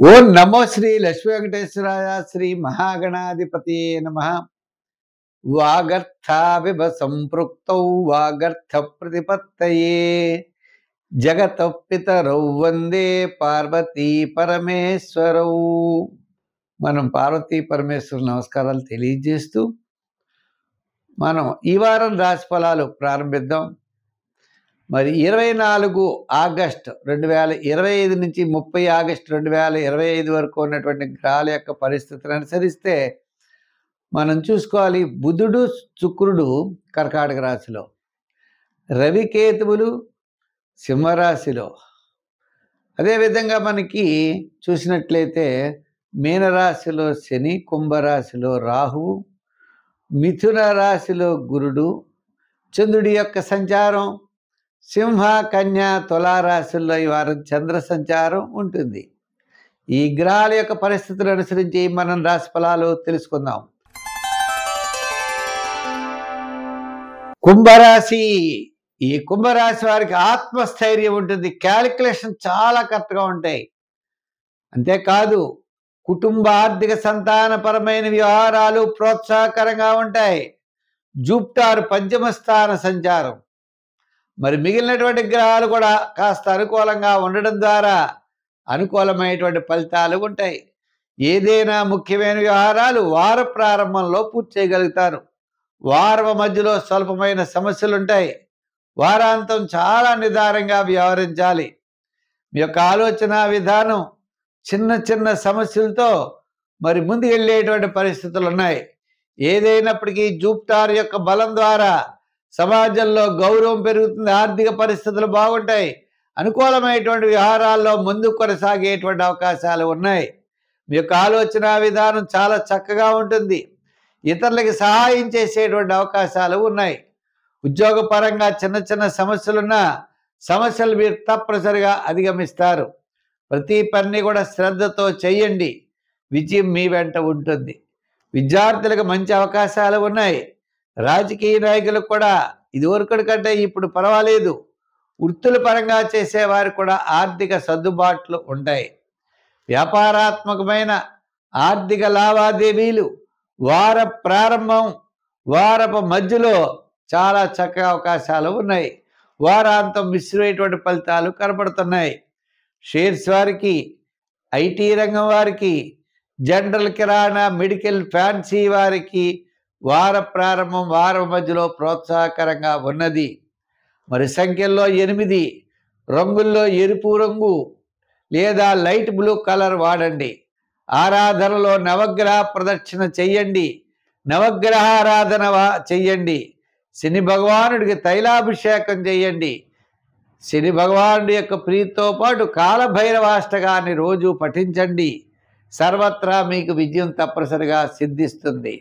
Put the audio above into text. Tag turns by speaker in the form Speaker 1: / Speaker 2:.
Speaker 1: ఓం నమో శ్రీ లక్ష్మీ వెంకటేశ్వరాయ శ్రీ మహాగణాధిపతి నమః. వాగర్థావివ సంపృక్తౌ వాగర్థ ప్రతిపత్తయే జగత పితరౌ వందే పార్వతీ పరమేశ్వరౌ. మనం పార్వతీ పరమేశ్వరు నమస్కారాలు తెలియజేస్తూ మనం ఈ వారం రాశి ఫలాలు ప్రారంభిద్దాం. మరి 24 ఆగస్టు 2025 నుంచి 30 ఆగస్టు 2025 వరకు ఉన్నటువంటి గ్రహాల యొక్క పరిస్థితిని అనుసరిస్తే మనం చూసుకోవాలి. బుధుడు శుక్రుడు కర్కాటక రాశిలో, రవికేతువులు సింహరాశిలో, అదేవిధంగా మనకి చూసినట్లయితే మీనరాశిలో శని, కుంభరాశిలో రాహువు, మిథున రాశిలో గురుడు, చంద్రుడి యొక్క సంచారం సింహ, కన్య, తులారాశుల్లో ఈ వారం చంద్ర సంచారం ఉంటుంది. ఈ గ్రహాల యొక్క పరిస్థితులను అనుసరించి మనం రాశి ఫలాలు తెలుసుకుందాం. కుంభరాశి. ఈ కుంభరాశి వారికి ఆత్మస్థైర్యం ఉంటుంది, క్యాలిక్యులేషన్ చాలా కరెక్ట్గా ఉంటాయి. అంతేకాదు కుటుంబ ఆర్థిక సంతానపరమైన వ్యవహారాలు ప్రోత్సాహకరంగా ఉంటాయి. జూపిటర్ పంచమ స్థాన సంచారం. మరి మిగిలినటువంటి గ్రహాలు కూడా కాస్త అనుకూలంగా ఉండడం ద్వారా అనుకూలమైనటువంటి ఫలితాలు ఉంటాయి. ఏదైనా ముఖ్యమైన వ్యవహారాలు వార ప్రారంభంలో పూర్తి చేయగలుగుతారు. వారం మధ్యలో స్వల్పమైన సమస్యలు ఉంటాయి. వారాంతం చాలా నిదానంగా వ్యవహరించాలి. మీ యొక్క ఆలోచన విధానం చిన్న చిన్న సమస్యలతో మరి ముందుకు వెళ్ళేటువంటి పరిస్థితులు ఉన్నాయి. ఏదైనప్పటికీ జూపిటర్ యొక్క బలం ద్వారా సమాజంలో గౌరవం పెరుగుతుంది, ఆర్థిక పరిస్థితులు బాగుంటాయి, అనుకూలమైనటువంటి వ్యవహారాల్లో ముందుకు కొనసాగేటువంటి అవకాశాలు ఉన్నాయి. మీ యొక్క ఆలోచన విధానం చాలా చక్కగా ఉంటుంది. ఇతరులకి సహాయం చేసేటువంటి అవకాశాలు ఉన్నాయి. ఉద్యోగపరంగా చిన్న చిన్న సమస్యలున్నా సమస్యలు మీరు తప్పనిసరిగా అధిగమిస్తారు. ప్రతి పని కూడా శ్రద్ధతో చేయండి, విజయం మీ వెంట ఉంటుంది. విద్యార్థులకు మంచి అవకాశాలు ఉన్నాయి. రాజకీయ నాయకులకు కూడా ఇదివరకటి కంటే ఇప్పుడు పర్వాలేదు. వృత్తుల పరంగా చేసేవారు కూడా ఆర్థిక సర్దుబాట్లు ఉంటాయి. వ్యాపారాత్మకమైన ఆర్థిక లావాదేవీలు వార ప్రారంభం, వారపు మధ్యలో చాలా చక్కగా అవకాశాలు ఉన్నాయి. వారాంతం మిశ్రమైనటువంటి ఫలితాలు కనపడుతున్నాయి. షేర్స్ వారికి, ఐటీ రంగం వారికి, జనరల్ కిరాణా, మెడికల్, ఫ్యాన్సీ వారికి వార ప్రారంభం, వారం మధ్యలో ప్రోత్సాహకరంగా ఉన్నది. మరి సంఖ్యల్లో 8, రంగుల్లో ఎరుపు రంగు లేదా లైట్ బ్లూ కలర్ వాడండి. ఆరాధనలో నవగ్రహ ప్రదక్షిణ చెయ్యండి, నవగ్రహ ఆరాధన చెయ్యండి. శని భగవానుడికి తైలాభిషేకం చెయ్యండి. శని భగవానుడి యొక్క ప్రీతితో పాటు కాలభైరవాష్టకాన్ని రోజు పఠించండి. సర్వత్రా మీకు విజయం తప్పనిసరిగా సిద్ధిస్తుంది.